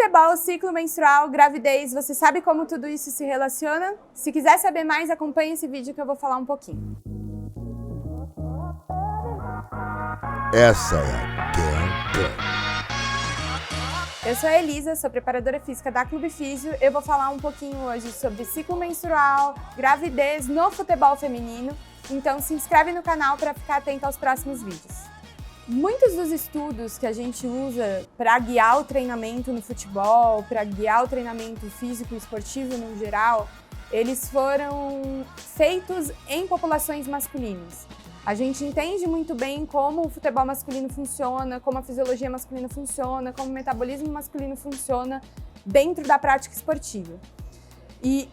Futebol, ciclo menstrual, gravidez, você sabe como tudo isso se relaciona? Se quiser saber mais, acompanhe esse vídeo que eu vou falar um pouquinho. Essa é a Girl Club. Eu sou a Elisa, sou preparadora física da Clube Físio. Eu vou falar um pouquinho hoje sobre ciclo menstrual, gravidez no futebol feminino. Então se inscreve no canal para ficar atento aos próximos vídeos. Muitos dos estudos que a gente usa para guiar o treinamento no futebol, para guiar o treinamento físico e esportivo no geral, eles foram feitos em populações masculinas. A gente entende muito bem como o futebol masculino funciona, como a fisiologia masculina funciona, como o metabolismo masculino funciona dentro da prática esportiva. E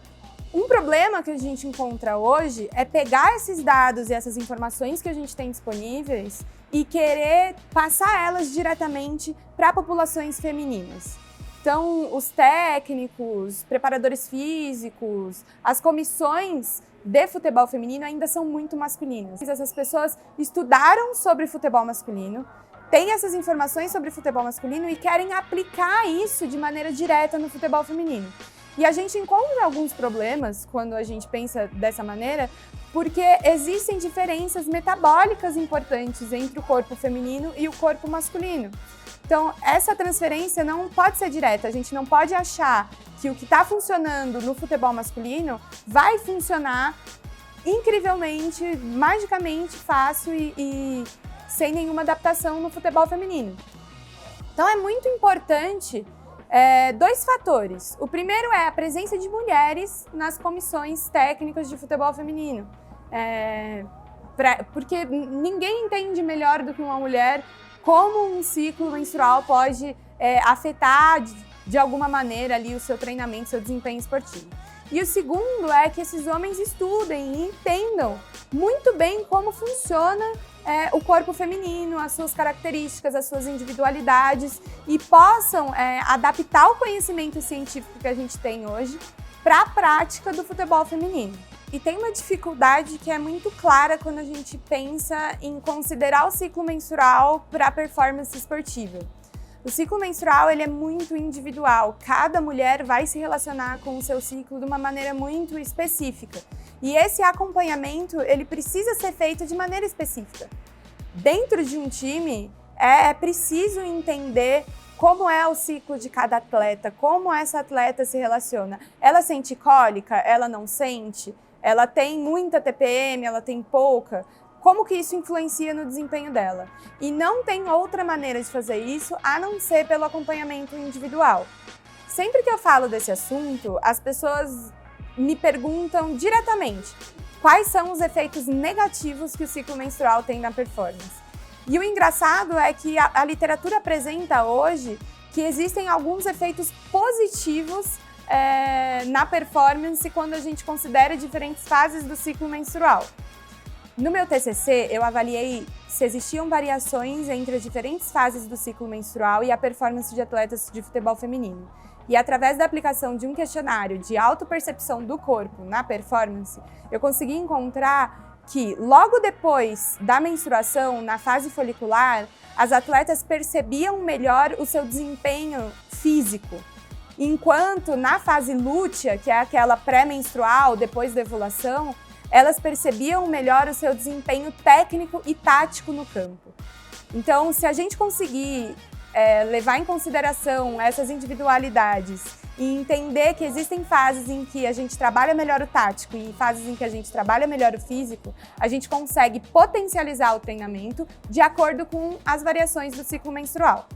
um problema que a gente encontra hoje é pegar esses dados e essas informações que a gente tem disponíveis e querer passar elas diretamente para populações femininas. Então, os técnicos, preparadores físicos, as comissões de futebol feminino ainda são muito masculinas. Essas pessoas estudaram sobre futebol masculino, têm essas informações sobre futebol masculino e querem aplicar isso de maneira direta no futebol feminino. E a gente encontra alguns problemas quando a gente pensa dessa maneira, porque existem diferenças metabólicas importantes entre o corpo feminino e o corpo masculino. Então, essa transferência não pode ser direta, a gente não pode achar que o que está funcionando no futebol masculino vai funcionar incrivelmente, magicamente fácil e sem nenhuma adaptação no futebol feminino. Então, é muito importante dois fatores. O primeiro é a presença de mulheres nas comissões técnicas de futebol feminino. Porque ninguém entende melhor do que uma mulher como um ciclo menstrual pode afetar de alguma maneira ali o seu treinamento, seu desempenho esportivo. E o segundo é que esses homens estudem e entendam muito bem como funciona o corpo feminino, as suas características, as suas individualidades e possam adaptar o conhecimento científico que a gente tem hoje para a prática do futebol feminino. E tem uma dificuldade que é muito clara quando a gente pensa em considerar o ciclo menstrual para a performance esportiva. O ciclo menstrual ele é muito individual, cada mulher vai se relacionar com o seu ciclo de uma maneira muito específica. E esse acompanhamento ele precisa ser feito de maneira específica. Dentro de um time é preciso entender como é o ciclo de cada atleta, como essa atleta se relaciona. Ela sente cólica? Ela não sente? Ela tem muita TPM? Ela tem pouca? Como que isso influencia no desempenho dela? E não tem outra maneira de fazer isso a não ser pelo acompanhamento individual. Sempre que eu falo desse assunto, as pessoas me perguntam diretamente quais são os efeitos negativos que o ciclo menstrual tem na performance. E o engraçado é que a literatura apresenta hoje que existem alguns efeitos positivos na performance quando a gente considera diferentes fases do ciclo menstrual. No meu TCC, eu avaliei se existiam variações entre as diferentes fases do ciclo menstrual e a performance de atletas de futebol feminino. E através da aplicação de um questionário de autopercepção do corpo na performance, eu consegui encontrar que logo depois da menstruação, na fase folicular, as atletas percebiam melhor o seu desempenho físico. Enquanto na fase lútea, que é aquela pré-menstrual, depois da ovulação, elas percebiam melhor o seu desempenho técnico e tático no campo. Então, se a gente conseguir levar em consideração essas individualidades e entender que existem fases em que a gente trabalha melhor o tático e fases em que a gente trabalha melhor o físico, a gente consegue potencializar o treinamento de acordo com as variações do ciclo menstrual.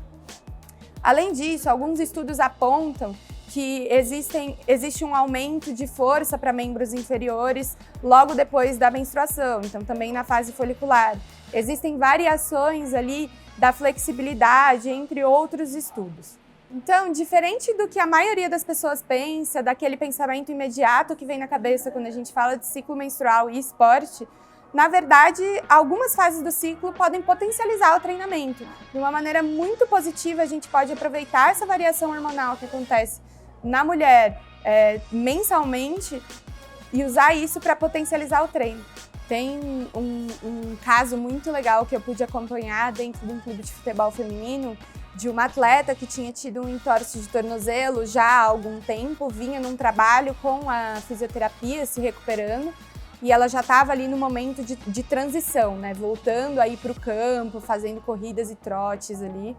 Além disso, alguns estudos apontam que existe um aumento de força para membros inferiores logo depois da menstruação, então também na fase folicular. Existem variações ali da flexibilidade, entre outros estudos. Então, diferente do que a maioria das pessoas pensa, daquele pensamento imediato que vem na cabeça quando a gente fala de ciclo menstrual e esporte, na verdade, algumas fases do ciclo podem potencializar o treinamento. De uma maneira muito positiva, a gente pode aproveitar essa variação hormonal que acontece na mulher mensalmente e usar isso para potencializar o treino. Tem um caso muito legal que eu pude acompanhar dentro de um clube de futebol feminino de uma atleta que tinha tido um entorse de tornozelo já há algum tempo, vinha num trabalho com a fisioterapia, se recuperando, e ela já estava ali no momento de transição, né? Voltando aí para o campo, fazendo corridas e trotes ali.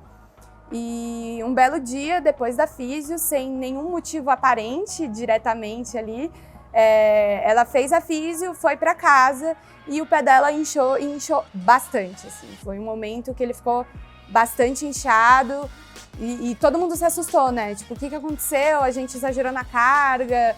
E um belo dia, depois da físio, sem nenhum motivo aparente diretamente ali, ela fez a físio, foi para casa e o pé dela inchou bastante. Assim. Foi um momento que ele ficou bastante inchado e todo mundo se assustou, né? Tipo, o que aconteceu? A gente exagerou na carga?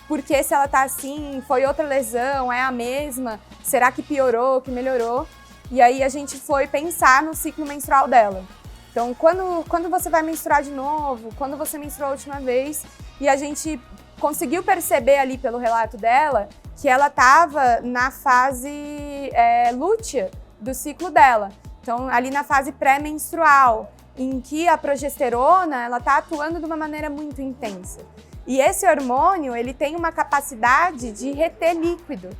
Por que se ela tá assim? Foi outra lesão? É a mesma? Será que piorou, que melhorou? E aí a gente foi pensar no ciclo menstrual dela. Então, quando você vai menstruar de novo, quando você menstruou a última vez, e a gente conseguiu perceber ali pelo relato dela que ela estava na fase lútea do ciclo dela. Então, ali na fase pré-menstrual, em que a progesterona ela está atuando de uma maneira muito intensa. E esse hormônio ele tem uma capacidade de reter líquido.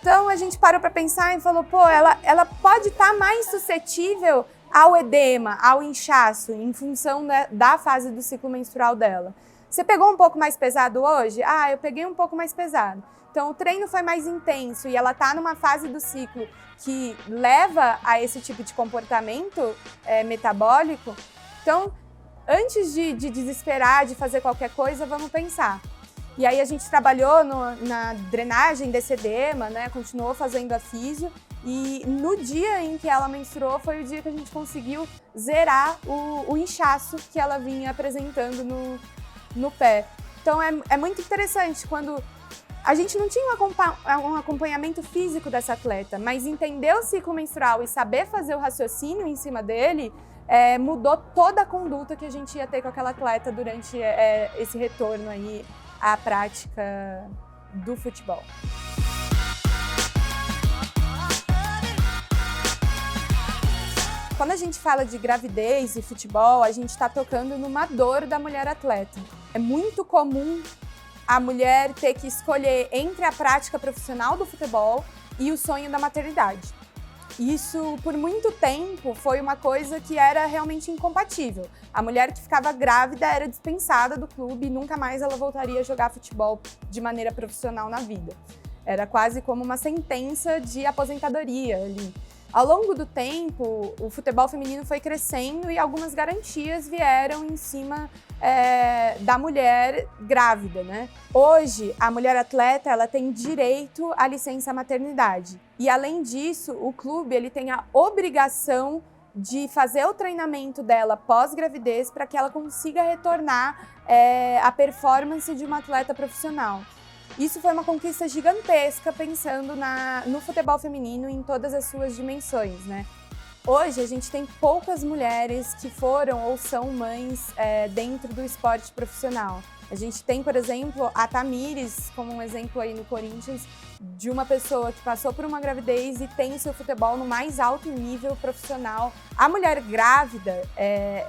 Então, a gente parou para pensar e falou, pô, ela pode estar mais suscetível ao edema, ao inchaço, em função da fase do ciclo menstrual dela. Você pegou um pouco mais pesado hoje? Ah, eu peguei um pouco mais pesado. Então, o treino foi mais intenso e ela está numa fase do ciclo que leva a esse tipo de comportamento metabólico. Então, antes de desesperar, de fazer qualquer coisa, vamos pensar. E aí a gente trabalhou na drenagem desse edema, né? Continuou fazendo a físio. E no dia em que ela menstruou foi o dia que a gente conseguiu zerar o inchaço que ela vinha apresentando no pé. Então é muito interessante quando a gente não tinha um acompanhamento físico dessa atleta, mas entender o ciclo menstrual e saber fazer o raciocínio em cima dele mudou toda a conduta que a gente ia ter com aquela atleta durante esse retorno aí à prática do futebol. Quando a gente fala de gravidez e futebol, a gente está tocando numa dor da mulher atleta. É muito comum a mulher ter que escolher entre a prática profissional do futebol e o sonho da maternidade. Isso, por muito tempo, foi uma coisa que era realmente incompatível. A mulher que ficava grávida era dispensada do clube e nunca mais ela voltaria a jogar futebol de maneira profissional na vida. Era quase como uma sentença de aposentadoria ali. Ao longo do tempo, o futebol feminino foi crescendo e algumas garantias vieram em cima da mulher grávida, né? Hoje, a mulher atleta ela tem direito à licença maternidade. E, além disso, o clube ele tem a obrigação de fazer o treinamento dela pós-gravidez para que ela consiga retornar à performance de uma atleta profissional. Isso foi uma conquista gigantesca pensando no futebol feminino em todas as suas dimensões, né? Hoje a gente tem poucas mulheres que foram ou são mães dentro do esporte profissional. A gente tem, por exemplo, a Tamires, como um exemplo aí no Corinthians, de uma pessoa que passou por uma gravidez e tem o seu futebol no mais alto nível profissional. A mulher grávida,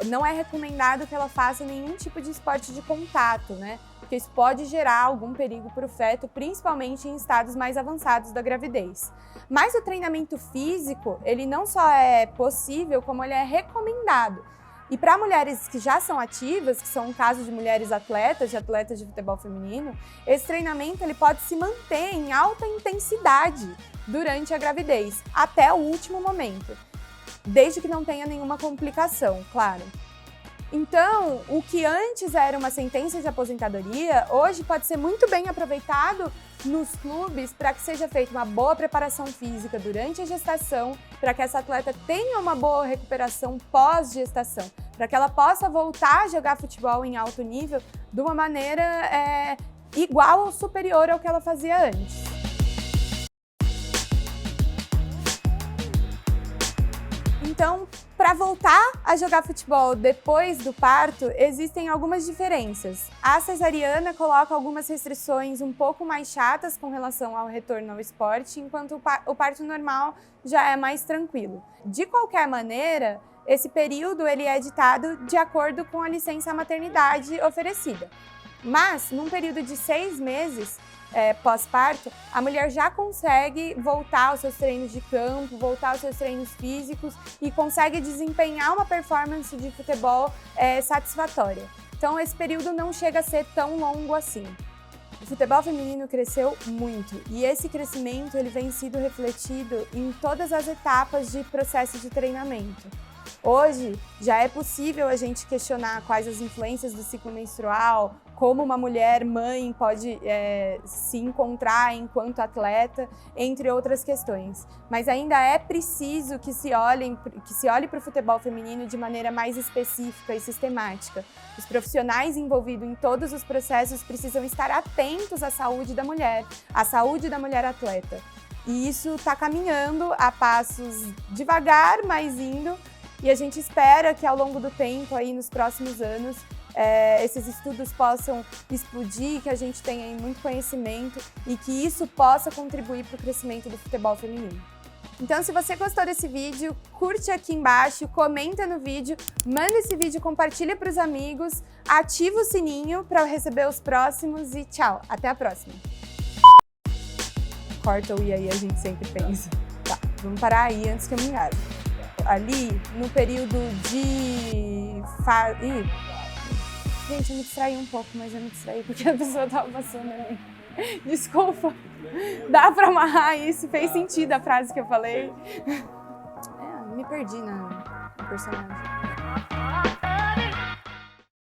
não é recomendado que ela faça nenhum tipo de esporte de contato, né? Porque isso pode gerar algum perigo para o feto, principalmente em estados mais avançados da gravidez. Mas o treinamento físico, ele não só é possível, como ele é recomendado. E para mulheres que já são ativas, que são um caso de mulheres atletas, de atletas de futebol feminino, esse treinamento ele pode se manter em alta intensidade durante a gravidez, até o último momento, desde que não tenha nenhuma complicação, claro. Então, o que antes era uma sentença de aposentadoria, hoje pode ser muito bem aproveitado nos clubes para que seja feita uma boa preparação física durante a gestação, para que essa atleta tenha uma boa recuperação pós-gestação, para que ela possa voltar a jogar futebol em alto nível de uma maneira igual ou superior ao que ela fazia antes. Então, para voltar a jogar futebol depois do parto, existem algumas diferenças. A cesariana coloca algumas restrições um pouco mais chatas com relação ao retorno ao esporte, enquanto o parto normal já é mais tranquilo. De qualquer maneira, esse período ele é ditado de acordo com a licença maternidade oferecida. Mas, num período de 6 meses, pós-parto, a mulher já consegue voltar aos seus treinos de campo, voltar aos seus treinos físicos e consegue desempenhar uma performance de futebol satisfatória. Então, esse período não chega a ser tão longo assim. O futebol feminino cresceu muito e esse crescimento ele vem sendo refletido em todas as etapas de processo de treinamento. Hoje, já é possível a gente questionar quais as influências do ciclo menstrual, como uma mulher mãe pode se encontrar enquanto atleta, entre outras questões. Mas ainda é preciso que se olhe para o futebol feminino de maneira mais específica e sistemática. Os profissionais envolvidos em todos os processos precisam estar atentos à saúde da mulher atleta. E isso está caminhando a passos devagar, mas indo. E a gente espera que ao longo do tempo, aí nos próximos anos, esses estudos possam explodir, que a gente tenha aí muito conhecimento e que isso possa contribuir para o crescimento do futebol feminino. Então, se você gostou desse vídeo, curte aqui embaixo, comenta no vídeo, manda esse vídeo, compartilha para os amigos, ativa o sininho para receber os próximos e tchau, até a próxima. Corta o e aí, a gente sempre pensa. Tá, vamos parar aí antes que eu me engasgue. Ali, no período de... Gente, eu me distraí um pouco, mas eu me distraí porque a pessoa tava passando ali. Desculpa. Dá pra amarrar isso? Fez sentido a frase que eu falei? Me perdi no personagem.